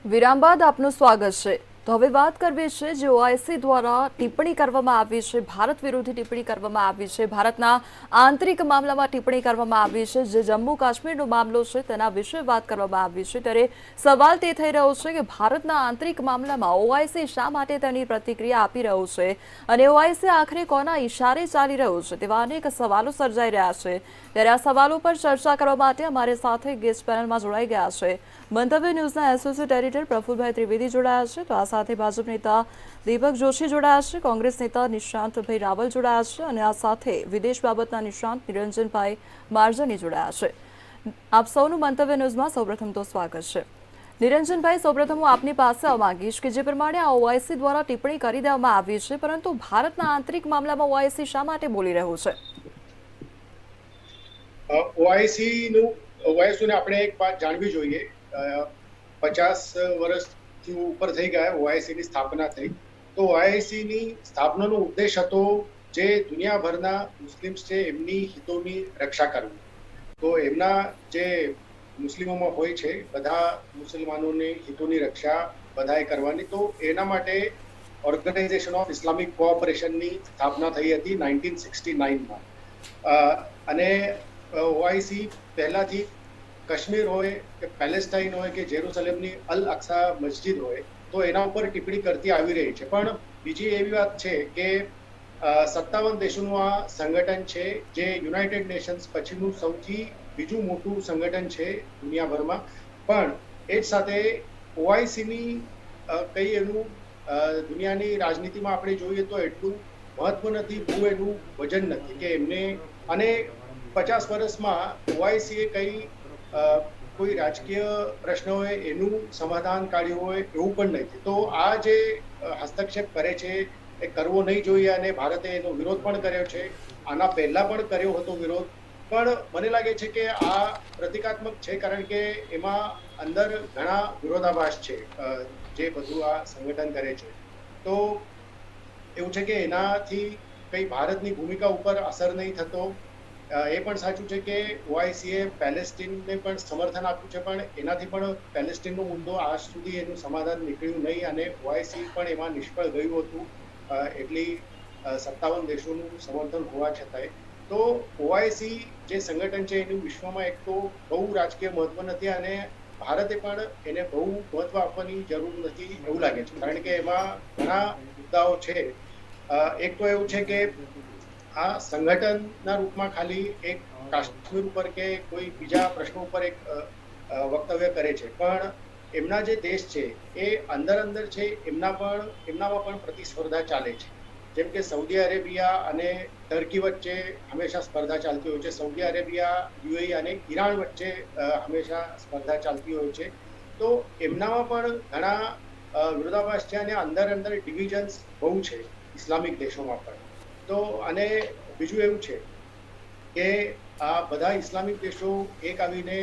વિરામ બાદ આપનું સ્વાગત છે। તો હવે વાત કરવી છે જે ઓઆઈસી દ્વારા ટિપ્પણી કરવામાં આવી છે, ભારત વિરોધી ટિપ્પણી કરવામાં આવી છે, ભારતના આંતરિક મામલામાં ટિપ્પણી કરવામાં આવી છે, જે જમ્મુ કાશ્મીરનો મામલો છે તેના વિશે વાત કરવામાં આવી છે। ત્યારે સવાલ તે થઈ રહ્યો છે કે ભારતના આંતરિક મામલામાં ઓઆઈસી શા માટે તેની પ્રતિક્રિયા આપી રહ્યું છે અને ઓઆઈસી આખરે કોના ઇશારે ચાલી રહ્યું છે તેવા અનેક સવાલો સર્જાઈ રહ્યા છે। ત્યારે આ સવાલો પર ચર્ચા કરવા માટે અમારી સાથે ગેસ્ટ પેનલમાં જોડાઈ ગયા છે મંતવ્ય ન્યૂઝના એસોસિએટ એડિટર પ્રફુલભાઈ ત્રિવેદી જોડાયા છે, તો આ સાથે ભાજપ નેતા દીપક જોશી જોડાયા છે, કોંગ્રેસ નેતા નિશાંતભાઈ રાવલ જોડાયા છે અને આ સાથે વિદેશ બાબતના નિષ્ણાંત નિરંજનભાઈ માર્જની જોડાયા છે। આપ સૌનું મંતવ્ય ન્યૂઝમાં સૌપ્રથમ તો સ્વાગત છે। નિરંજનભાઈ, સૌપ્રથમ હું આપની પાસે આવવા માંગીશ કે જે પ્રમાણે આ ઓઆઈસી દ્વારા ટિપ્પણી કરી દેવામાં આવી છે, પરંતુ ભારતના આંતરિક મામલામાં ઓઆઈસી શા માટે બોલી રહ્યું છે? ઓઆઈસીને આપણે એક વાત જાણવી જોઈએ। 50 વર્ષથી ઉપર થઈ ગયા ઓઆઈસીની સ્થાપના થઈ, તો ઓઆઈસીની સ્થાપનાનો ઉદ્દેશ હતો જે દુનિયાભરના મુસ્લિમ્સ છે એમની હિતોની રક્ષા કરવી। તો એમના જે મુસ્લિમોમાં હોય છે બધા મુસલમાનોની હિતોની રક્ષા બધાએ કરવાની, તો એના માટે ઓર્ગેનાઇઝેશન ઓફ ઇસ્લામિક કોઓપરેશનની સ્થાપના થઈ હતી 1969માં। અને ઓઆઈસી પહેલાથી કાશ્મીર હોય કે પેલેસ્ટાઇન હોય કે જેરુસલેમની અલ અક્સા મસ્જિદ હોય તો એના ઉપર ટિપ્પણી કરતી આવી રહી છે। પણ બીજી એવી વાત છે કે 57 દેશોનું આ સંગઠન છે, જે યુનાઇટેડ નેશન્સ પછીનું સૌથી બીજું મોટું સંગઠન છે દુનિયાભરમાં। પણ એ જ સાથે ઓઆઈસીની કઈ એનું દુનિયાની રાજનીતિમાં આપણે જોઈએ તો એટલું મહત્વ નથી, બહુ એનું વજન નથી કે એમને, અને 50 વર્ષમાં ઓઆઈસીએ કઈ કોઈ રાજકીય પ્રશ્ન હોય એનું સમાધાન કાઢ્યું હોય એવું પણ નથી। તો આ જે હસ્તક્ષેપ કરે છે એ કરવો નહીં જોઈએ અને ભારતે એનો વિરોધ પણ કર્યો છે। આના પહેલા પણ કર્યો હતો વિરોધ, પણ મને લાગે છે કે આ પ્રતિકાત્મક છે, કારણ કે એમાં અંદર ઘણા વિરોધાભાસ છે જે બધું આ સંગઠન કરે છે। તો એવું છે કે એનાથી કઈ ભારતની ભૂમિકા ઉપર અસર નહીં થતો। એ પણ સાચું છે કે ઓઆઈસીએ પેલેસ્ટીનને પણ સમર્થન આપ્યું છે, પણ એનાથી પણ પેલેસ્ટીનનો મુદ્દો આજ સુધી એનું સમાધાન નીકળ્યું નહીં અને ઓઆઈસી પણ એમાં નિષ્ફળ ગયું હતું એટલી 57 દેશોનું સમર્થન હોવા છતાંય। તો ઓઆઈસી જે સંગઠન છે એનું વિશ્વમાં એક તો બહુ રાજકીય મહત્વ નથી અને ભારતે પણ એને બહુ મહત્વ આપવાની જરૂર નથી એવું લાગે છે, કારણ કે એમાં ઘણા મુદ્દાઓ છે। એક તો એવું છે કે આ સંગઠનના રૂપમાં ખાલી એક કાશ્મીર ઉપર કે કોઈ બીજા પ્રશ્નો ઉપર એક વક્તવ્ય કરે છે, પણ એમના જે દેશ છે એ અંદર છે એમનામાં પણ પ્રતિસ્પર્ધા ચાલે છે। જેમ કે સઉદી અરેબિયા અને ટર્કી વચ્ચે હંમેશા સ્પર્ધા ચાલતી હોય છે, સઉદી અરેબિયા, યુએઈ અને ઈરાન વચ્ચે હંમેશા સ્પર્ધા ચાલતી હોય છે। તો એમનામાં પણ ઘણા વિરોધાભાસ છે અને અંદર ડિવિઝન્સ બહુ છે ઇસ્લામિક દેશોમાં પણ। તો અને બીજું એવું છે કે આ બધા ઇસ્લામિક દેશો એક આવીને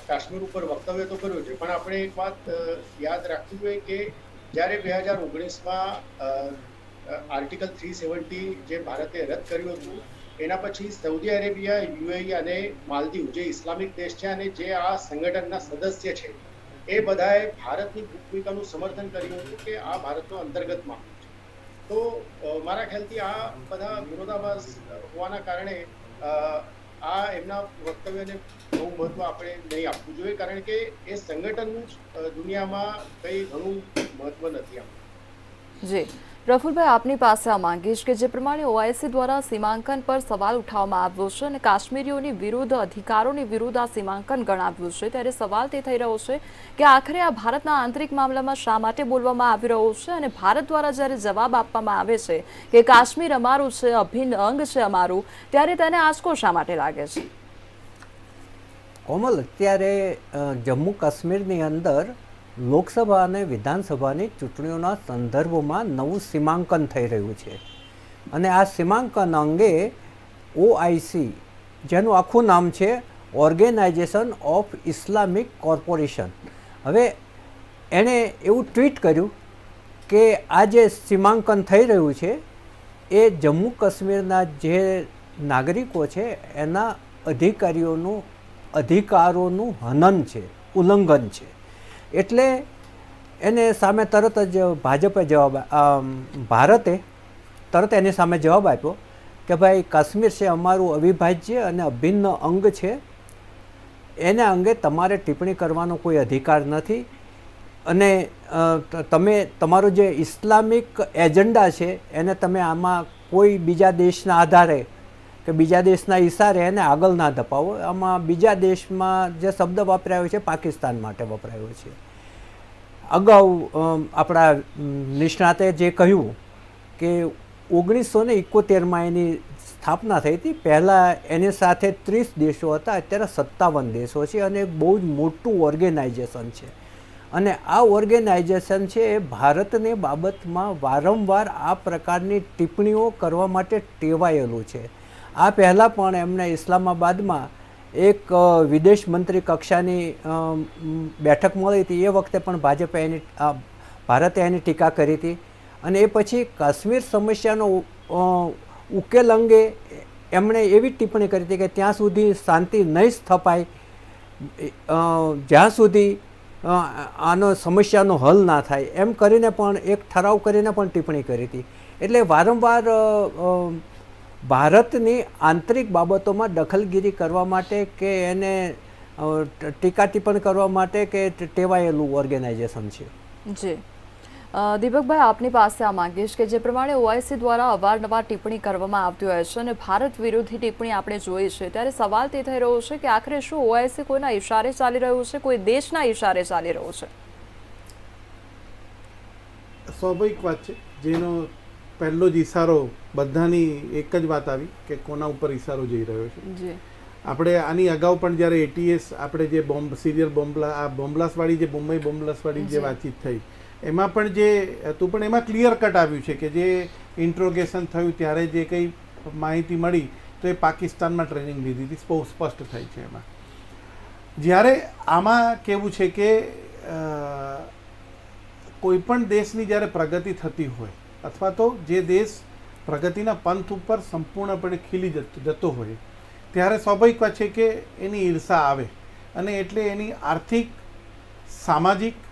કાશ્મીર ઉપર વક્તવ્ય તો કર્યું છે, પણ આપણે એક વાત યાદ રાખવી જોઈએ કે જ્યારે 2019માં આર્ટિકલ 370 જે ભારતે રદ કર્યું હતું એના પછી સઉદી અરેબિયા, યુએઈ અને માલદીવ જે ઇસ્લામિક દેશ છે અને જે આ સંગઠનના સદસ્ય છે એ બધાએ ભારતની ભૂમિકાનું સમર્થન કર્યું હતું કે આ ભારતનો અંતર્ગત મામલો છે। તો મારા ખ્યાલથી આ બધા વિરોધાભાસ હોવાના કારણે આ એમના વક્તવ્યને બહુ મહત્વ આપણે નહીં આપવું જોઈએ, કારણ કે એ સંગઠનનું દુનિયામાં કંઈ ઘણું મહત્વ નથી આપતું। જી પ્રફુલભાઈ, આપની પાસે આ માંગીશ કે જે પ્રમાણે ઓઆઈસી દ્વારા સીમાંકન પર સવાલ ઉઠાવવામાં આવ્યો છે અને કાશ્મીરીઓની વિરુદ્ધ, અધિકારોની વિરુદ્ધ આ સીમાંકન ગણાવ્યું છે, ત્યારે સવાલ તે થઈ રહ્યો છે કે આખરે આ ભારતના આંતરિક મામલામાં શા માટે બોલવામાં આવી રહ્યો છે અને ભારત દ્વારા જ્યારે જવાબ આપવામાં આવે છે કે કાશ્મીર અમારું છે, અભિન્ન અંગ છે અમારું, ત્યારે તેને આંચકો શા માટે લાગે છે? કોમલ, અત્યારે જમ્મુ કાશ્મીરની અંદર લોકસભા અને વિધાનસભાની ચૂંટણીઓના સંદર્ભમાં નવું સીમાંકન થઈ રહ્યું છે અને આ સીમાંકન અંગે ઓઆઈસી, જેનું આખું નામ છે ઓર્ગેનાઇઝેશન ઓફ ઇસ્લામિક કોર્પોરેશન, હવે એણે એવું ટ્વીટ કર્યું કે આ જે સીમાંકન થઈ રહ્યું છે એ જમ્મુ કાશ્મીરના જે નાગરિકો છે એના અધિકારોનું હનન છે, ઉલ્લંઘન છે। એટલે એને સામે તરત જ ભાજપે ભારતે તરત એની સામે જવાબ આપ્યો કે ભાઈ કાશ્મીર છે અમારું અવિભાજ્ય અને અભિન્ન અંગ છે, એના અંગે તમારે ટિપ્પણી કરવાનો કોઈ અધિકાર નથી અને તમે તમારો જે ઇસ્લામિક એજન્ડા છે એને તમે આમાં કોઈ બીજા દેશના આધારે કે બીજા દેશના ઈશારે એને આગળ ના ધપાવો. આમાં બીજા દેશમાં જે શબ્દ વપરાયો છે પાકિસ્તાન માટે વપરાયો છે. અગાઉ આપણા નિષ્ણાતે જે કહ્યું કે 1971માં એની સ્થાપના થઈ હતી. પહેલાં એની સાથે 30 દેશો હતા, અત્યારે 57 દેશો છે અને બહુ જ મોટું ઓર્ગેનાઇઝેશન છે. અને આ ઓર્ગેનાઇઝેશન છે એ ભારતની બાબતમાં વારંવાર આ પ્રકારની ટિપ્પણીઓ કરવા માટે ટેવાયેલું છે. આ પહેલાં પણ એમને ઇસ્લામાબાદમાં એક વિદેશ મંત્રી કક્ષાની બેઠક મળી હતી. એ વખતે પણ ભારતે એની ટીકા કરી હતી. અને એ પછી કાશ્મીર સમસ્યાનો ઉકેલ અંગે એમણે એવી ટિપ્પણી કરી હતી કે ત્યાં સુધી શાંતિ નહીં સ્થપાય, જ્યાં સુધી આનો સમસ્યાનો હલ ના થાય, એમ કરીને પણ એક ઠરાવ કરીને પણ ટિપ્પણી કરી હતી. એટલે વારંવાર ભારતની આંતરિક બાબતોમાં દખલગીરી કરવા માટે કે એને ટીકા ટિપ્પણી કરવા માટે કે ટેવાયેલું ઓર્ગેનાઇઝેશન છે. જી દીપકભાઈ, આપની પાસે આ માંગીશ કે જે પ્રમાણે ઓઆઈસી દ્વારા અવારનવાર ટિપ્પણી કરવામાં આવતી હોય છે અને ભારત વિરોધી ટિપ્પણી આપણે જોઈ છે, ત્યારે સવાલ તે થઈ રહ્યો છે કે આખરે શું ઓઆઈસી કોઈના ઇશારે ચાલી રહ્યું છે, કોઈ દેશના ઇશારે ચાલી રહ્યું છે? સ્વાભાવિક વાત છે. જેનો પહેલો જ ઇશારો બધાની એક જ વાત આવી કે કોના ઉપર ઇશારો જઈ રહ્યો છે. આપણે આની અગાઉ પણ જ્યારે એટીએસ આપણે જે સિરિયલ બોમ્બલાસવાળી જે મુંબઈ બોમ્બલાસવાળી જે વાતચીત થઈ એમાં પણ જે હતું પણ એમાં ક્લિયર કટ આવ્યું છે કે જે ઇન્ટ્રોગેશન થયું ત્યારે જે કંઈ માહિતી મળી તો એ પાકિસ્તાનમાં ટ્રેનિંગ લીધી હતી, બહુ સ્પષ્ટ થાય છે એમાં. જ્યારે આમાં કેવું છે કે કોઈ પણ દેશની જ્યારે પ્રગતિ થતી હોય અથવા તો જે દેશ પ્રગતિના પંથ ઉપર સંપૂર્ણપણે ખીલી જતો હોય ત્યારે સ્વાભાવિક વાત છે કે એની ઈર્ષા આવે અને એટલે એની આર્થિક, સામાજિક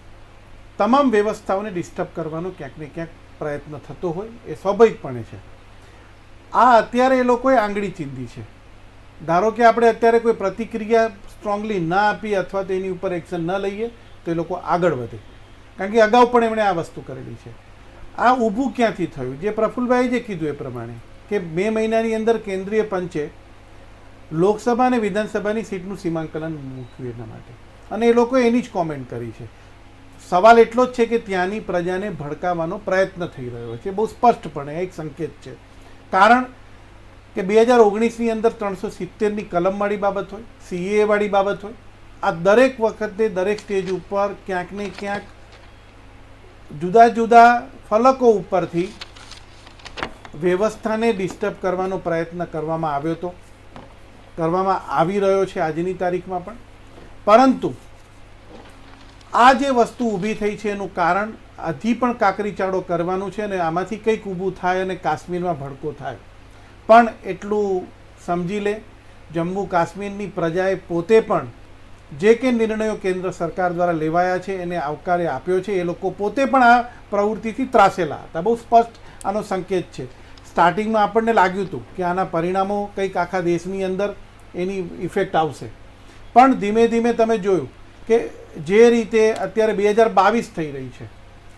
તમામ વ્યવસ્થાઓને ડિસ્ટર્બ કરવાનો ક્યાંક ને ક્યાંક પ્રયત્ન થતો હોય એ સ્વાભાવિકપણે છે. આ અત્યારે એ લોકોએ આંગળી ચીંધી છે. ધારો કે આપણે અત્યારે કોઈ પ્રતિક્રિયા સ્ટ્રોંગલી ના આપી અથવા તો એની ઉપર એક્શન ન લઈએ તો એ લોકો આગળ વધે, કારણ કે અગાઉ પણ એમણે આ વસ્તુ કરેલી છે. આ ઊભું ક્યાંથી થયું? જે પ્રફુલભાઈ જે કીધું એ પ્રમાણે કે મે મહિનાની અંદર કેન્દ્રીય પંચે લોકસભા અને વિધાનસભાની સીટનું સીમાંકન મૂક્યું એના માટે અને એ લોકોએ એની જ કોમેન્ટ કરી છે. સવાલ એટલો જ છે કે ત્યાંની પ્રજાને ભડકાવવાનો પ્રયત્ન થઈ રહ્યો છે, બહુ સ્પષ્ટપણે એક સંકેત છે. કારણ કે 2019ની અંદર 370ની કલમવાળી બાબત હોય, CAA વાળી બાબત હોય, આ દરેક વખતે દરેક સ્ટેજ ઉપર ક્યાંક ને ક્યાંક જુદા જુદા ફલકો ઉપરથી વ્યવસ્થાને ડિસ્ટર્બ કરવાનો પ્રયત્ન કરવામાં આવ્યો હતો, કરવામાં આવી રહ્યો છે આજની તારીખમાં પણ. પરંતુ આ જે વસ્તુ ઊભી થઈ છે એનું કારણ હજી પણ કાકરી ચાળો કરવાનું છે અને આમાંથી કંઈક ઊભું થાય અને કાશ્મીરમાં ભડકો થાય. પણ એટલું સમજી લે, જમ્મુ કાશ્મીરની પ્રજાએ પોતે પણ જે કે નિર્ણયો કેન્દ્ર સરકાર દ્વારા લેવાયા છે એને આવકારે આપ્યો છે. એ લોકો પોતે પણ આ પ્રવૃત્તિથી ત્રાસેલા હતા, બહુ સ્પષ્ટ આનો સંકેત છે. સ્ટાર્ટિંગમાં આપણને લાગ્યું હતું કે આના પરિણામો કંઈક આખા દેશની અંદર એની ઇફેક્ટ આવશે, પણ ધીમે ધીમે તમે જોયું કે જે રીતે અત્યારે 2022 થઈ રહી છે,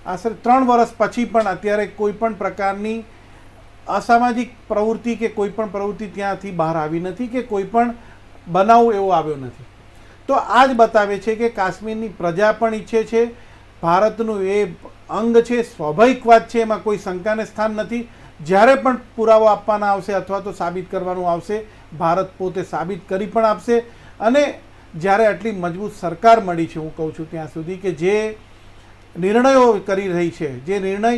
આશરે 3 વર્ષ પછી પણ અત્યારે કોઈ પણ પ્રકારની અસામાજિક પ્રવૃત્તિ કે કોઈ પણ પ્રવૃત્તિ ત્યાંથી બહાર આવી નથી કે કોઈ પણ બનાવ એવો આવ્યો નથી. તો આ જ બતાવે છે કે કાશ્મીરની પ્રજા પણ ઈચ્છે છે, ભારતનું એ અંગ છે, સ્વાભાવિક વાત છે, એમાં કોઈ શંકાને સ્થાન નથી. જ્યારે પણ પુરાવો આપવાના આવશે અથવા તો સાબિત કરવાનું આવશે, ભારત પોતે સાબિત કરી પણ આપશે. અને જ્યારે આટલી મજબૂત સરકાર મળી છે, હું કહું છું ત્યાં સુધી કે જે નિર્ણયો કરી રહી છે, જે નિર્ણય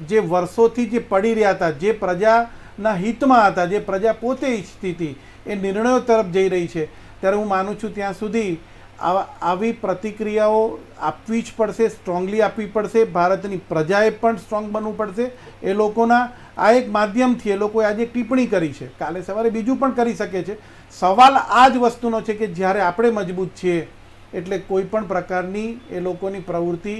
જે વર્ષોથી જે પડી રહ્યા હતા, જે પ્રજાના હિતમાં હતા, જે પ્રજા પોતે ઈચ્છતી હતી, એ નિર્ણયો તરફ જઈ રહી છે, ત્યારે હું માનું છું ત્યાં સુધી આવી પ્રતિક્રિયાઓ આપવી જ પડશે, સ્ટ્રોંગલી આપવી પડશે. ભારતની પ્રજાએ પણ સ્ટ્રોંગ બનવું પડશે. એ લોકોના આ એક માધ્યમથી એ લોકોએ આજે ટિપ્પણી કરી છે, કાલે સવારે બીજું પણ કરી શકે છે. સવાલ આ જ વસ્તુનો છે કે જ્યારે આપણે મજબૂત છીએ એટલે કોઈ પણ પ્રકારની એ લોકોની પ્રવૃત્તિ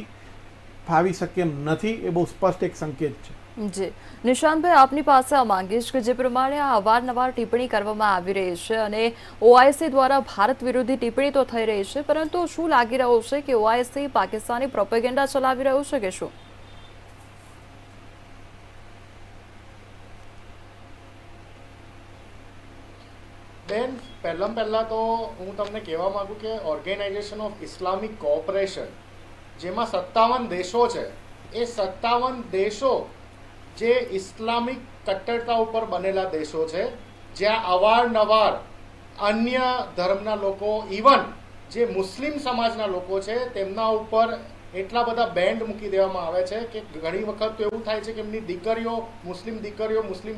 ફાવી શકે એમ નથી, એ બહુ સ્પષ્ટ એક સંકેત છે. જી નિશાંતભાઈ, આપની પાસે આ માંગીશ કે જે પ્રમાણે આ અવારનવાર ટિપ્પણી કરવામાં આવી રહી છે અને ઓઆઈસી દ્વારા ભારત વિરોધી ટિપ્પણી તો થઈ રહી છે, પરંતુ શું લાગી રહ્યું છે કે ઓઆઈસી પાકિસ્તાની પ્રોપેગેન્ડા ચલાવી રહ્યું છે કે શું? બેન, પહેલાં તો હું તમને કહેવા માંગુ કે ઓર્ગેનાઇઝેશન ઓફ ઇસ્લામિક કોઓપરેશન, જેમાં 57 દેશો છે, એ 57 દેશો જે ઇસ્લામિક કટ્ટરતા ઉપર બનેલા દેશો છે, જ્યાં અવારનવાર અન્ય ધર્મના લોકો, ઇવન જે મુસ્લિમ સમાજના લોકો છે, તેમના ઉપર એટલા બધા બેન્ડ મૂકી દેવામાં આવે છે કે ઘણી વખત તો એવું થાય છે કે એમની દીકરીઓ, મુસ્લિમ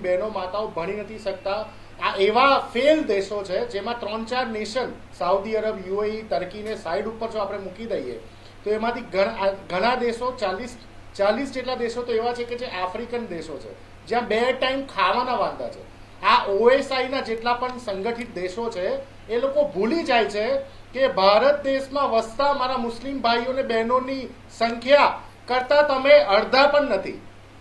બહેનો, માતાઓ ભણી નથી શકતા. આ એવા ફેલ દેશો છે જેમાં 3-4 નેશન, સાઉદી અરબ, યુએઈ, ટર્કીને સાઈડ ઉપર જો આપણે મૂકી દઈએ તો એમાંથી ઘણા દેશો, 40 જેટલા દેશો તો એવા છે કે જે આફ્રિકન દેશો છે, જ્યાં 2 ટાઈમ ખાવાના વાંધા છે. આ ઓએસઆઈના જેટલા પણ સંગઠિત દેશો છે, એ લોકો ભૂલી જાય છે કે ભારત દેશમાં વસતા મારા મુસ્લિમ ભાઈઓ અને બહેનોની સંખ્યા કરતાં તમે અડધા પણ નથી.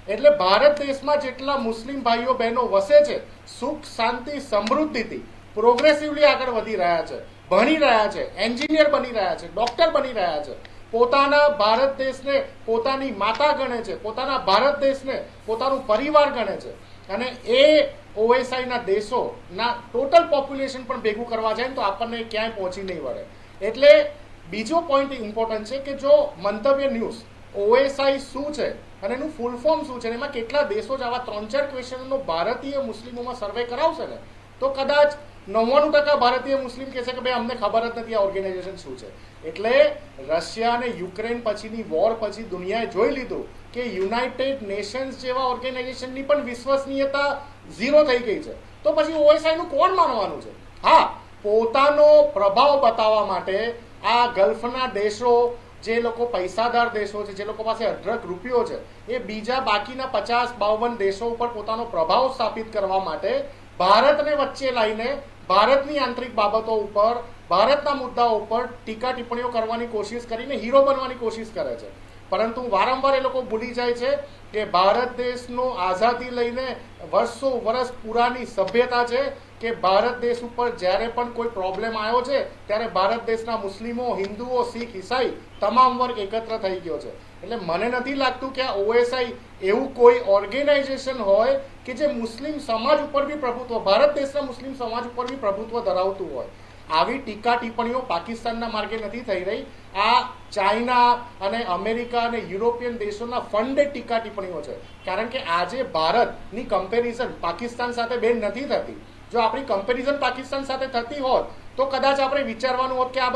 એટલે ભારત દેશમાં જેટલા મુસ્લિમ ભાઈઓ બહેનો વસે છે, સુખ, શાંતિ, સમૃદ્ધિથી પ્રોગ્રેસિવલી આગળ વધી રહ્યા છે, ભણી રહ્યા છે, એન્જિનિયર બની રહ્યા છે, ડોક્ટર બની રહ્યા છે, પોતાના ભારત દેશને પોતાની માતા ગણે છે, પોતાના ભારત દેશને પોતાનું પરિવાર ગણે છે. અને એ ઓએસઆઈના દેશોના ટોટલ પોપ્યુલેશન પણ ભેગું કરવા જાય ને તો આપણને ક્યાંય પહોંચી નહીં વળે. એટલે બીજો પોઈન્ટ ઇમ્પોર્ટન્ટ છે કે જો મંતવ્ય ન્યૂઝ ઓએસઆઈ શું છે અને એનું ફૂલ ફોર્મ શું છે, એમાં કેટલા દેશો જ આવા 3-4 ક્વેશ્ચનનો ભારતીય મુસ્લિમોમાં સર્વે કરાવશે ને તો કદાચ 99% ભારતીય મુસ્લિમ કહેશે કે ભાઈ અમને ખબર જ નથી આ ઓર્ગેનાઇઝેશન શું છે. એટલે રશિયા અને યુક્રેન પછીની વોર પછી દુનિયાએ જોઈ લીધું કે યુનાઇટેડ નેશન્સ જેવા ઓર્ગેનાઇઝેશનની પણ વિશ્વસનીયતા ઝીરો થઈ ગઈ છે. તો પછી ઓએસઆઈનું કોણ માનવાનું છે? હા, પોતાનો પ્રભાવ બતાવવા માટે આ ગલ્ફના દેશો, જે લોકો પૈસાદાર દેશો છે, જે લોકો પાસે અઢળક રૂપિયો છે, એ બીજા બાકીના 50-52 દેશો ઉપર પોતાનો પ્રભાવ સ્થાપિત કરવા માટે ભારતને વચ્ચે લાવીને ભારતની આંતરિક બાબતો ઉપર, ભારતના મુદ્દાઓ ઉપર ટીકા ટિપ્પણીઓ કરવાની કોશિશ કરીને હીરો બનવાની કોશિશ કરે છે. પરંતુ વારંવાર એ લોકો ભૂલી જાય છે કે ભારત દેશનો આઝાદી લઈને વર્ષ પુરાની સભ્યતા છે કે ભારત દેશ ઉપર જ્યારે પણ કોઈ પ્રોબ્લેમ આવ્યો છે ત્યારે ભારત દેશના મુસ્લિમો, હિન્દુઓ, શીખ, ઈસાઈ તમામ વર્ગ એકત્ર થઈ ગયો છે. એટલે મને નથી લાગતું કે આ ઓએસઆઈ એવું કોઈ ઓર્ગેનાઇઝેશન હોય કે જે મુસ્લિમ સમાજ ઉપર બી પ્રભુત્વ, ભારત દેશના મુસ્લિમ સમાજ ઉપર બી પ્રભુત્વ ધરાવતું હોય. આવી ટીકા ટિપ્પણીઓ પાકિસ્તાનના માર્ગે નથી થઈ રહી. આ ચાઇના અને અમેરિકા અને યુરોપિયન દેશોના ફંડેડ ટીકા ટિપ્પણીઓ છે. કારણ કે આજે ભારતની કમ્પેરિઝન પાકિસ્તાન સાથે બેન નથી થતી. જો આપણી કમ્પેરિઝન પાકિસ્તાન સાથે થતી હોત તો કદાચ આપણે વિચારવાનું હોત કે આ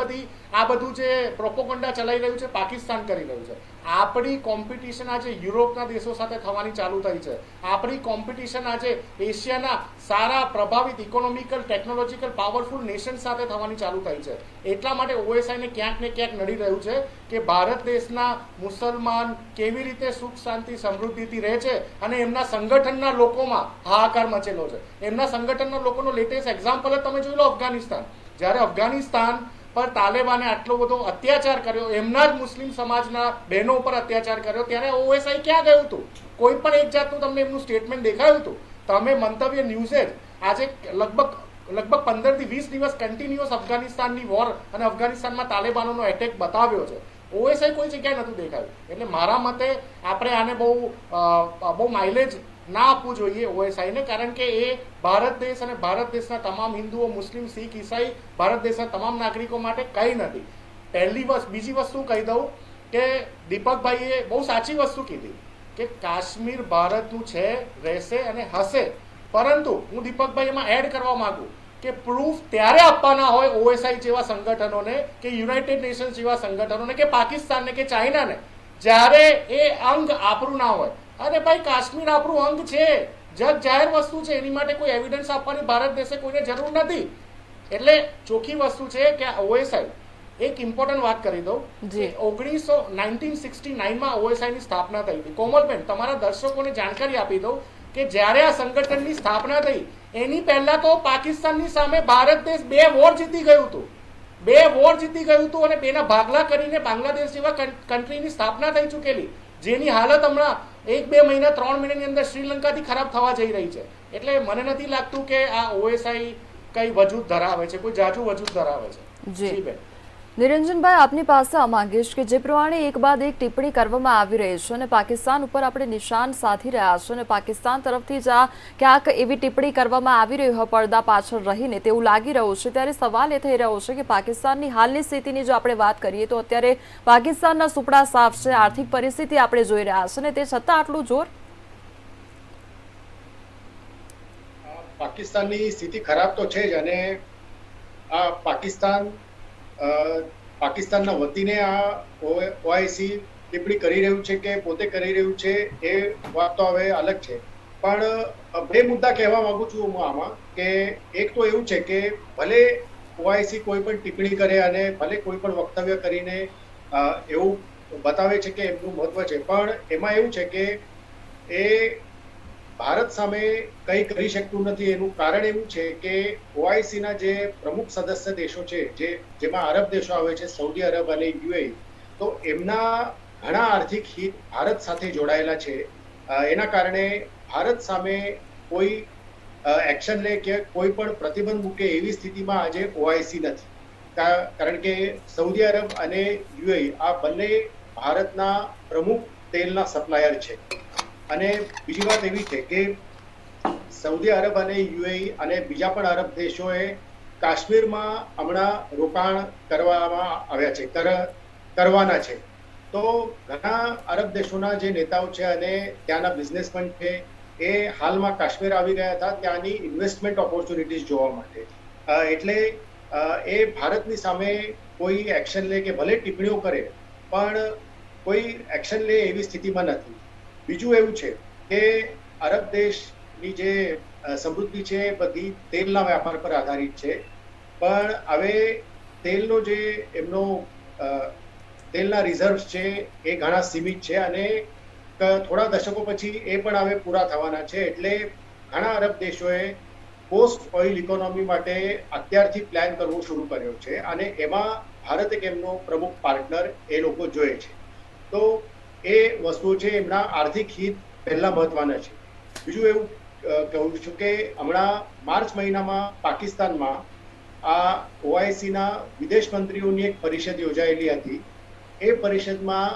બધું જે પ્રોપોગન્ડા ચલાવી રહ્યું છે પાકિસ્તાન કરી રહ્યું છે. આપણી કોમ્પિટિશન આજે યુરોપના દેશો સાથે થવાની ચાલુ થઈ છે. આપણી કોમ્પિટિશન આજે એશિયાના સારા પ્રભાવિત ઇકોનોમિકલ, ટેકનોલોજીકલ, પાવરફુલ નેશન સાથે થવાની ચાલુ થઈ છે. એટલા માટે ઓએસઆઈને ક્યાંક ને ક્યાંક નડી રહ્યું છે કે ભારત દેશના મુસલમાન કેવી રીતે સુખ, શાંતિ, સમૃદ્ધિથી રહે છે અને એમના સંગઠનના લોકોમાં હાહાકાર મચેલો છે. એમના સંગઠનના લોકોનો લેટેસ્ટ એક્ઝામ્પલ જ તમે જોઈ લો, અફઘાનિસ્તાન. જ્યારે અફઘાનિસ્તાન પર તાલિબાને આટલો બધો અત્યાચાર કર્યો, એમના જ મુસ્લિમ સમાજના બહેનો ઉપર અત્યાચાર કર્યો, ત્યારે ઓએસઆઈ ક્યાં ગયું હતું? કોઈ પણ એક જાતનું તમને એમનું સ્ટેટમેન્ટ દેખાયું હતું? તમે મંતવ્ય ન્યૂઝે જ આજે લગભગ 15 થી 20 દિવસ કન્ટિન્યુઅસ અફઘાનિસ્તાનની વોર અને અફઘાનિસ્તાનમાં તાલિબાનોનો એટેક બતાવ્યો છે. ઓએસઆઈ કોઈ જગ્યાએ નહોતું દેખાયું. એટલે મારા મતે આપણે આને બહુ માઇલેજ ના આપવું જોઈએ ઓએસઆઈને, કારણ કે એ ભારત દેશ અને ભારત દેશના તમામ હિન્દુઓ, મુસ્લિમ, શીખ, ઈસાઈ, ભારત દેશના તમામ નાગરિકો માટે કંઈ નથી. બીજી વસ્તુ કહી દઉં કે દીપકભાઈએ બહુ સાચી વસ્તુ કીધી કે કાશ્મીર ભારતનું છે, રહેશે અને હશે. પરંતુ હું દીપકભાઈ એમાં એડ કરવા માંગુ કે પ્રૂફ ત્યારે આપવાના હોય ઓએસઆઈ જેવા સંગઠનોને કે યુનાઇટેડ નેશન્સ જેવા સંગઠનોને કે પાકિસ્તાનને કે ચાઇનાને, જ્યારે એ અંગ આપણું ના હોય. અરે ભાઈ, કાશ્મીર આપણું અંગ છે, જગ જાહેર વસ્તુ છે, એની માટે કોઈ એવિડન્સ આપવાની ભારત દેશે કોઈને જરૂર નથી. એટલે ચોખ્ખી વસ્તુ છે કે ઓએસઆઈ, એક ઇમ્પોર્ટન્ટ વાત કરી દઉં, 1969માં ઓએસઆઈની સ્થાપના થઈ હતી. કોમલબેન, તમારા દર્શકોને જાણકારી આપી દઉં કે જ્યારે આ સંગઠનની સ્થાપના થઈ એની પહેલા તો પાકિસ્તાનની સામે ભારત દેશ 2 વોર જીતી ગયું હતું. 2 વોર જીતી ગયું હતું અને 2ના ભાગલા કરીને બાંગ્લાદેશ જેવા કન્ટ્રીની સ્થાપના થઈ ચૂકેલી, જેની હાલત હમણાં 1-2 મહિના 3 મહિનાની અંદર શ્રીલંકાથી ખરાબ થવા જઈ રહી છે. એટલે મને નથી લાગતું કે આ OSI કઈ વજૂદ ધરાવે છે, કોઈ જાજુ વજૂદ ધરાવે છે. જી બેન. નિરંજનભાઈ, આપની પાસે આ માંગીશ કે જે પ્રમાણે એક બાદ એક ટિપ્પણી કરવામાં આવી રહી છે અને પાકિસ્તાન ઉપર આપણે નિશાન સાધી રહ્યા છે અને પાકિસ્તાન તરફથી જ આ ક્યાંક એવી ટિપ્પણી કરવામાં આવી રહી હોય પડદા પાછળ રહીને તેવું લાગી રહ્યું છે, ત્યારે સવાલ એ થઈ રહ્યો છે કે પાકિસ્તાનની હાલની સ્થિતિની જો આપણે વાત કરીએ તો અત્યારે પાકિસ્તાનના સુપડા સાફ છે, આર્થિક પરિસ્થિતિ આપણે જોઈ રહ્યા છે ને તે છતાં આટલું જોર. પાકિસ્તાનની સ્થિતિ ખરાબ તો છે જ, અને આ પાકિસ્તાનના વતીને આ OIC ટિપ્પણી કરી રહ્યું છે કે પોતે કરી રહ્યું છે એ વાત તો હવે અલગ છે. પણ 2 મુદ્દા કહેવા માંગુ છું હું આમાં, કે એક તો એવું છે કે ભલે OIC કોઈ પણ ટિપ્પણી કરે અને ભલે કોઈ પણ વક્તવ્ય કરીને એવું બતાવે છે કે એમનું મહત્વ છે, પણ એમાં એવું છે કે એ ભારત સામે કંઈ કરી શકતું નથી. એનું કારણ એવું છે કે OICના જે પ્રમુખ સદસ્ય દેશો છે, જેમાં અરબ દેશો આવે છે, સૌદી અરબ અને UAE, તો એમના ઘણા આર્થિક હિત ભારત સાથે જોડાયેલા છે. એના કારણે ભારત સામે કોઈ એક્શન લે કે કોઈ પણ પ્રતિબંધ મૂકે એવી સ્થિતિમાં આજે OIC નથી. કારણ કે સૌદી અરબ અને UAE આ બંને ભારતના પ્રમુખ તેલના સપ્લાયર છે. અને બીજી વાત એવી છે કે સૌદી અરબ અને UAE અને બીજા પણ અરબ દેશોએ કાશ્મીરમાં હમણાં રોકાણ કરવામાં આવ્યા છે, કરવાના છે. તો ઘણા અરબ દેશોના જે નેતાઓ છે અને ત્યાંના બિઝનેસમેન છે એ હાલમાં કાશ્મીર આવી ગયા હતા ત્યાંની ઇન્વેસ્ટમેન્ટ ઓપોર્ચ્યુનિટીઝ જોવા માટે. એટલે એ ભારતની સામે કોઈ એક્શન લે કે ભલે ટિપ્પણીઓ કરે પણ કોઈ એક્શન લે એવી સ્થિતિમાં નથી. બીજું એવું છે કે અરબ દેશની જે સમૃદ્ધિ છે એ બધી તેલના વ્યાપાર પર આધારિત છે, પણ હવે તેલનો જે એમનો તેલના રિઝર્વ્સ છે એ ઘણા સીમિત છે અને થોડા દશકો પછી એ પણ હવે પૂરા થવાના છે. એટલે ઘણા અરબ દેશોએ પોસ્ટ ઓઇલ ઇકોનોમી માટે અત્યારથી પ્લાન કરવો શરૂ કર્યો છે અને એમાં ભારત એક એમનો પ્રમુખ પાર્ટનર એ લોકો જોઈએ છે. તો એ વસ્તુઓ છે, એમના આર્થિક હિત પહેલા મહત્વના છે. બીજું એવું કહું છું કે હમણાં માર્ચ મહિનામાં પાકિસ્તાનમાં આ OICના વિદેશ મંત્રીઓની એક પરિષદ યોજાયેલી હતી. એ પરિષદમાં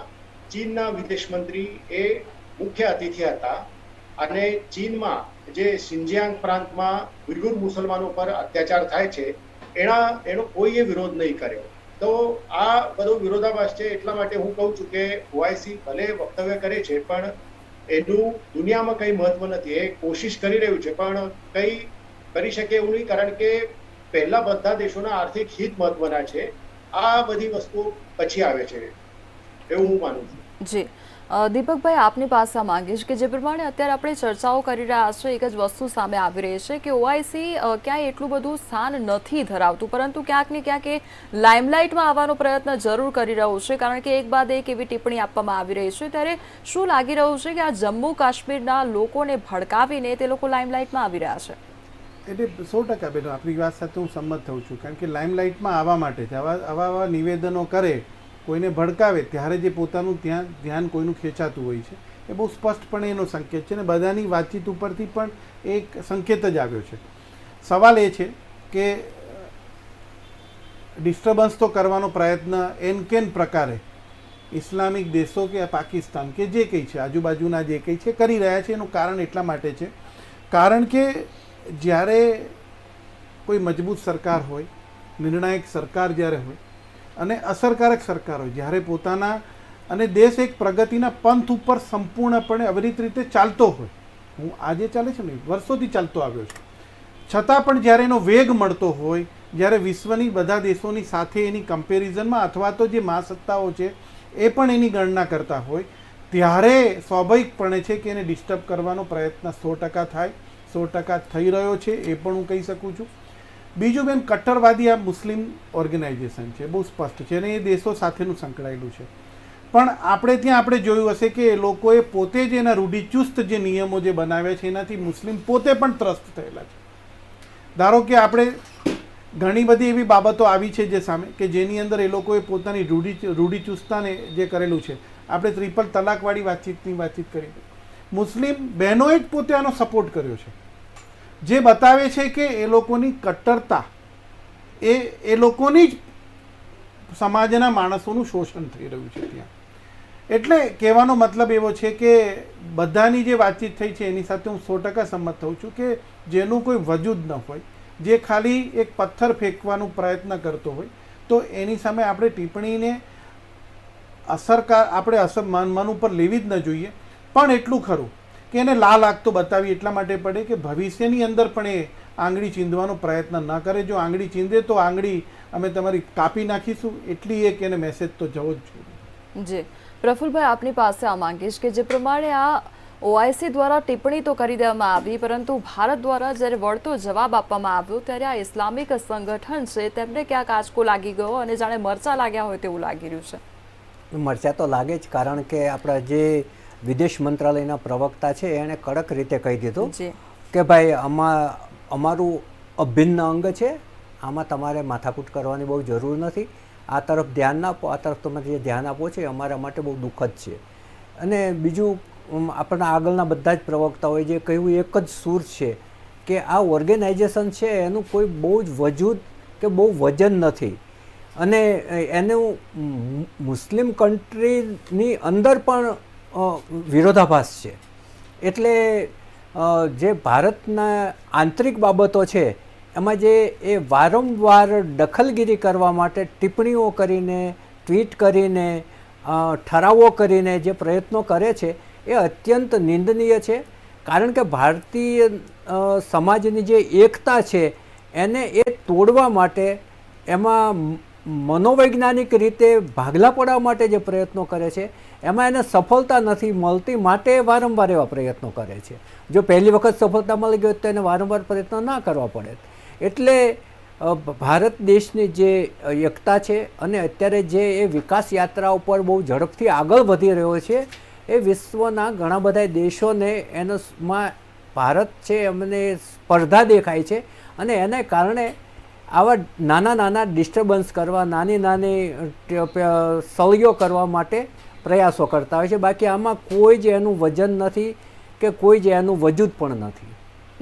ચીનના વિદેશ મંત્રી એ મુખ્ય અતિથિ હતા અને ચીનમાં જે શિનજિયાંગ પ્રાંતમાં ઉઈગુર મુસલમાનો પર અત્યાચાર થાય છે એનો કોઈએ વિરોધ નહીં કર્યો. તો આ બધો વિરોધાભાસ છે. એટલા માટે હું કહું છું કે OIC ભલે વક્તવ્ય કરે છે પણ એનું દુનિયામાં કંઈ મહત્વ નથી. એ કોશિશ કરી રહ્યું છે પણ કંઈ કરી શકે એવું નહીં, કારણ કે પહેલા બધા દેશોના આર્થિક હિત મહત્વના છે. આ બધી વસ્તુઓ પછી આવે છે એવું હું માનું છું. જી દીપકભાઈ, આપની પાસે માંગીશ કે જે પ્રમાણે અત્યારે આપણે ચર્ચાઓ કરી રહ્યા છીએ, એક જ વસ્તુ સામે આવી રહી છે કે OIC ક્યાંય એટલું બધું સ્થાન નથી ધરાવતું, પરંતુ ક્યાંક ને ક્યાંક એ લાઇમલાઇટમાં આવવાનો પ્રયત્ન જરૂર કરી રહ્યું છે, કારણ કે એક બાદ એક એવી ટિપ્પણી આપવામાં આવી રહી છે. ત્યારે શું લાગી રહ્યું છે કે આ જમ્મુ કાશ્મીરના લોકોને ભડકાવીને તે લોકો લાઇમલાઇટમાં આવી રહ્યા છે? એટલે 100% બેન આપણી વાત સાથે હું સંમત થઉં છું, કારણ કે લાઇમલાઇટમાં આવવા માટે છે. આવા નિવેદનો કરે, કોઈને ભડકાવે ત્યારે જે પોતાનું ધ્યાન કોઈનું ખેંચાતું હોય છે એ બહુ સ્પષ્ટપણે એનો સંકેત છે અને બધાની વાતચીત ઉપરથી પણ એક સંકેત જ આવ્યો છે. સવાલ એ છે કે ડિસ્ટર્બન્સ તો કરવાનો પ્રયત્ન એનકેન પ્રકારે ઇસ્લામિક દેશો કે પાકિસ્તાન કે જે કંઈ છે આજુબાજુના જે કંઈ છે કરી રહ્યા છે. એનું કારણ એટલા માટે છે કારણ કે જ્યારે કોઈ મજબૂત સરકાર હોય, નિર્ણાયક સરકાર જ્યારે હોય અને અસરકારક સરકાર હોય, જ્યારે પોતાના અને દેશ એક પ્રગતિના પંથ ઉપર સંપૂર્ણપણે અવિરત રીતે ચાલતો હોય, હું આજે ચાલે છે ને વર્ષોથી ચાલતો આવ્યો છું, છતાં પણ જ્યારે એનો વેગ મળતો હોય, જ્યારે વિશ્વની બધા દેશોની સાથે એની કમ્પેરિઝનમાં અથવા તો જે મહાસત્તાઓ છે એ પણ એની ગણના કરતા હોય, ત્યારે સ્વાભાવિકપણે છે કે એને ડિસ્ટર્બ કરવાનો પ્રયત્ન 100% થાય, 100% થઈ રહ્યો છે એ પણ હું કહી શકું છું. બીજું બેન, કટ્ટરવાદી આ મુસ્લિમ ઓર્ગેનાઇઝેશન છે, બહુ સ્પષ્ટ છે અને એ દેશો સાથેનું સંકળાયેલું છે. પણ આપણે જોયું હશે કે એ લોકોએ પોતે જ એના રૂઢિચુસ્ત જે નિયમો જે બનાવ્યા છે એનાથી મુસ્લિમ પોતે પણ ત્રસ્ત થયેલા છે. ધારો કે આપણે ઘણી બધી એવી બાબતો આવી છે જે સામે કે જેની અંદર એ લોકોએ પોતાની રૂઢિચુસ્તતાને જે કરેલું છે. આપણે ટ્રિપલ તલાકવાળી વાતચીત કરી. મુસ્લિમ બહેનોએ જ પોતે આનો સપોર્ટ કર્યો છે, જે બતાવે છે કે એ લોકોની કટ્ટરતા એ લોકોની જ સમાજના માણસોનું શોષણ થઈ રહ્યું છે ત્યાં. એટલે કહેવાનો મતલબ એવો છે કે બધાની જે વાતચીત થઈ છે એની સાથે હું 100% સંમત થઉં છું કે જેનું કોઈ વજૂદ ન હોય, જે ખાલી એક પથ્થર ફેંકવાનો પ્રયત્ન કરતો હોય, તો એની સામે આપણે ટિપ્પણીને અસર મન ઉપર લેવી જ ન જોઈએ. પણ એટલું ખરું કે એને લાલ આગ તો બતાવી એટલા માટે પડે કે ભવિષ્યની અંદર પણ એ આંગળી ચીંધવાનો પ્રયત્ન ન કરે. જો આંગળી ચીંધે તો આંગળી અમે તમારી કાપી નાખીશું, એટલી એક એને મેસેજ તો જવો જ જોઈએ. જી પ્રફુલભાઈ, આપની પાસે આ માંગીશ કે જે પ્રમાણે આ ઓઆઈસી દ્વારા ટિપ્પણી તો કરી દેવામાં આવી, પરંતુ ભારત દ્વારા જ્યારે વળતો જવાબ આપવામાં આવ્યો ત્યારે આ ઇસ્લામિક સંગઠન છે તેમને ક્યાંક આંચકો લાગી ગયો અને જાણે મરચા લાગ્યા હોય તેવું લાગી રહ્યું છે. મરચા તો લાગે જ, કારણ કે આપણા જે વિદેશ મંત્રાલયના પ્રવક્તા છે એણે કડક રીતે કહી દીધું કે ભાઈ અમારું અભિન્ન અંગ છે, આમાં તમારે માથાકૂટ કરવાની બહુ જરૂર નથી. આ તરફ ધ્યાન ના આપો, આ તરફ તમે જે ધ્યાન આપો છો એ અમારા માટે બહુ દુઃખદ છે. અને બીજું આપણા આગળના બધા જ પ્રવક્તાઓએ જે કહ્યું એક જ સૂર છે કે આ ઓર્ગેનાઇઝેશન છે એનું કોઈ બહુ જ વજૂદ કે બહુ વજન નથી. અને એનું મુસ્લિમ કન્ટ્રીની અંદર પણ વિરોધાભાસ છે. એટલે જે ભારતના આંતરિક બાબતો છે એમાં જે એ વારંવાર દખલગીરી કરવા માટે ટિપ્પણીઓ કરીને, ટ્વીટ કરીને, ઠરાવો કરીને જે પ્રયત્નો કરે છે એ અત્યંત નિંદનીય છે. કારણ કે ભારતીય સમાજની જે એકતા છે એને એ તોડવા માટે, એમાં મનોવૈજ્ઞાનિક રીતે ભાગલા પાડવા માટે જે પ્રયત્નો કરે છે એમાં એને સફળતા નથી મળતી, માટે વારંવાર એવા પ્રયત્નો કરે છે. જો પહેલી વખત સફળતા મળી ગઈ તો એને વારંવાર પ્રયત્નો ના કરવા પડે. એટલે ભારત દેશની જે એકતા છે અને અત્યારે જે એ વિકાસ યાત્રા ઉપર બહુ ઝડપથી આગળ વધી રહ્યો છે, એ વિશ્વના ઘણા બધા દેશોને એમાં ભારત છે એમને સ્પર્ધા દેખાય છે. અને એને કારણે આવા નાના નાના ડિસ્ટર્બન્સ કરવા, નાની નાની સળીઓ કરવા માટે પ્રયાસો કરતા હોય છે. બાકી આમાં કોઈ જ એનું વજન નથી કે કોઈ જ એનું વજૂદ પણ નથી.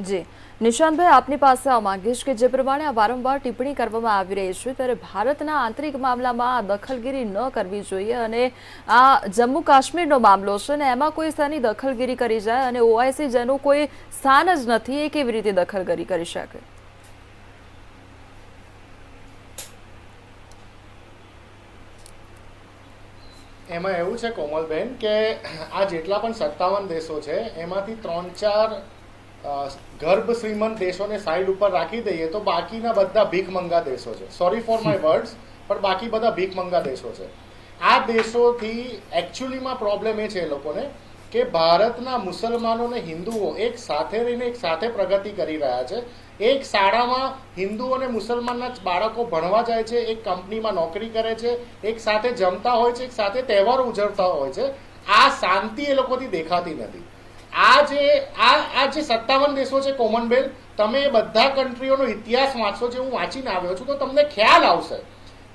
જી નિશાંતભાઈ, આપની પાસે આ માંગીશ કે જે પ્રમાણે આ વારંવાર ટિપ્પણી કરવામાં આવી રહી છે ત્યારે ભારતના આંતરિક મામલામાં દખલગીરી ન કરવી જોઈએ. અને આ જમ્મુ કાશ્મીરનો મામલો છે ને એમાં કોઈ શાની દખલગીરી કરી જાય અને ઓઆઈસી જેનું કોઈ સ્થાન જ નથી એ કેવી રીતે દખલગીરી કરી શકે? એમાં એવું છે કોમલબેન કે આ જેટલા પણ 57 દેશો છે એમાંથી 3-4 ગર્ભ શ્રીમંત દેશોને સાઈડ ઉપર રાખી દઈએ તો બાકીના બધા ભીખમંગા દેશો છે. સોરી ફોર માય વર્ડ્સ, પણ બાકી બધા ભીખમંગા દેશો છે. આ દેશોથી એકચ્યુઅલીમાં પ્રોબ્લેમ એ છે એ લોકોને કે ભારતના મુસલમાનો અને હિન્દુઓ એક સાથે રહીને એક સાથે પ્રગતિ કરી રહ્યા છે. એક શાળામાં હિન્દુ અને મુસલમાનના બાળકો ભણવા જાય છે, એક કંપનીમાં નોકરી કરે છે, એક સાથે જમતા હોય છે, એક સાથે તહેવારો ઉજવતા હોય છે. આ શાંતિ એ લોકોથી દેખાતી નથી. આ જે 57 દેશો છે કોમનવેલ્થ, તમે બધા કન્ટ્રીઓનો ઇતિહાસ વાંચશો, જે હું વાંચીને આવ્યો છું, તો તમને ખ્યાલ આવશે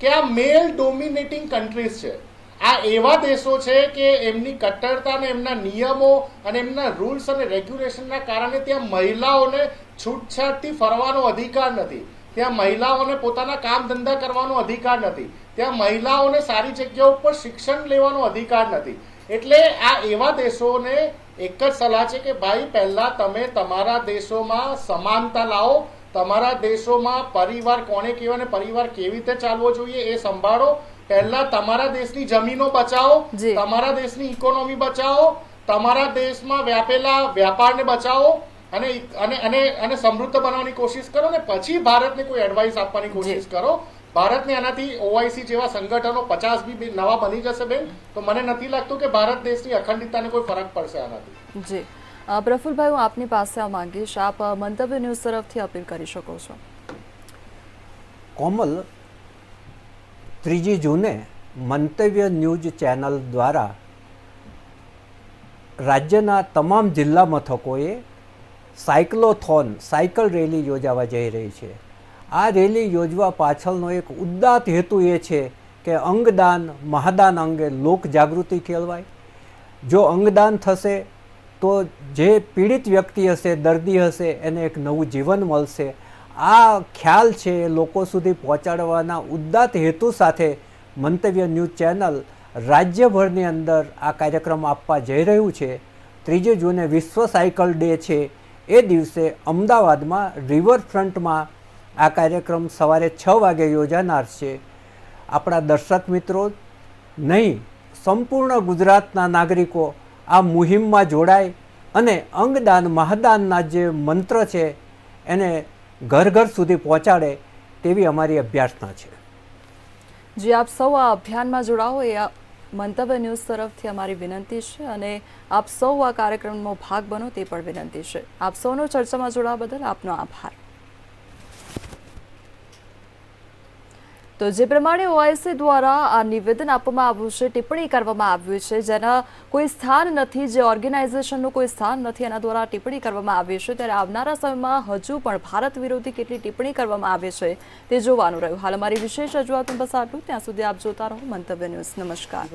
કે આ મેલ ડોમિનેટિંગ કન્ટ્રીઝ છે. આ એવા દેશો છે કે એમની કટ્ટરતા અને એમના નિયમો અને એમના રૂલ્સ અને રેગ્યુલેશનના કારણે ત્યાં મહિલાઓને છૂટછાટથી ફરવાનો અધિકાર નથી, ત્યાં મહિલાઓને પોતાના કામ ધંધા કરવાનો અધિકાર નથી, ત્યાં મહિલાઓને સારી જગ્યાઓ ઉપર શિક્ષણ લેવાનો અધિકાર નથી. એટલે આ એવા દેશોને એક જ સલાહ છે કે ભાઈ પહેલા તમે તમારા દેશોમાં સમાનતા લાવો, તમારા દેશોમાં પરિવાર કોને કહેવાય અને પરિવાર કેવી રીતે ચાલવો જોઈએ એ સંભાળો. પહેલા તમારા દેશની જમીનો બચાવો, તમારા દેશની ઇકોનોમી બચાવો, તમારા દેશમાં વ્યાપેલા વ્યાપારને બચાવો અને અને અને અને સમૃદ્ધ બનાવવાની કોશિશ કરો ને પછી ભારતને કોઈ એડવાઇસ આપવાની કોશિશ કરો. ભારતને આનાથી ઓઆઈસી જેવા સંગઠનો 50 બી નવા બની જશે બેન, તો મને નથી લાગતું કે ભારત દેશની અખંડિતતાને કોઈ ફરક પડશે આનાથી. જી પ્રફુલભાઈ, હું આપની પાસે આ માંગીશ, આપ મંતવ્ય ન્યૂઝ તરફથી અપીલ કરી શકો છો. કોમલ, 3 જૂને મંતવ્ય ન્યૂઝ ચેનલ દ્વારા રાજ્યના તમામ જિલ્લા મથકોએ સાયકલોથોન, સાયકલ રેલી યોજાવા જઈ રહી છે. આ રેલી યોજવા પાછળનો એક ઉદાત્ત હેતુ એ છે કે અંગદાન મહાદાન અંગે લોક જાગૃતિ કેળવાય. જો અંગદાન થશે તો જે પીડિત વ્યક્તિ હશે, દર્દી હશે, એને એક નવું જીવન મળશે. આ ખ્યાલ છે એ લોકો સુધી પહોંચાડવાના ઉદાત્ત હેતુ સાથે મંતવ્ય ન્યૂઝ ચેનલ રાજ્યભરની અંદર આ કાર્યક્રમ આપવા જઈ રહ્યું છે. 3 જૂને વિશ્વ સાયકલ ડે છે, એ દિવસે અમદાવાદમાં રિવરફ્રન્ટમાં આ કાર્યક્રમ સવારે 6 વાગે યોજાનાર છે. આપણા દર્શક મિત્રો નહીં, સંપૂર્ણ ગુજરાતના નાગરિકો આ મુહિમમાં જોડાય અને અંગદાન મહાદાનના જે મંત્ર છે એને ઘર ઘર સુધી પહોંચાડે તેવી અમારી અભ્યર્થના છે. જે આપ સૌ આ અભિયાનમાં જોડાઓ એ મંતવ્ય ન્યૂઝ તરફથી અમારી વિનંતી છે અને આપ સૌ આ કાર્યક્રમનો ભાગ બનો તે પણ વિનંતી છે. આપ સૌનો ચર્ચામાં જોડાવા બદલ આપનો આભાર. તો જે પ્રમાણે ઓઆઈસી દ્વારા આ નિવેદન આપવામાં આવ્યું છે, ટિપ્પણી કરવામાં આવ્યું છે, જેના કોઈ સ્થાન નથી, જે ઓર્ગેનાઇઝેશનનું કોઈ સ્થાન નથી, એના દ્વારા ટિપ્પણી કરવામાં આવી છે, ત્યારે આવનારા સમયમાં હજુ પણ ભારત વિરોધી કેટલી ટિપ્પણી કરવામાં આવે છે તે જોવાનું રહ્યું. હાલ અમારી વિશેષ રજૂઆત બસ આટલું. ત્યાં સુધી આપ જોતા રહો મંતવ્ય ન્યૂઝ. નમસ્કાર.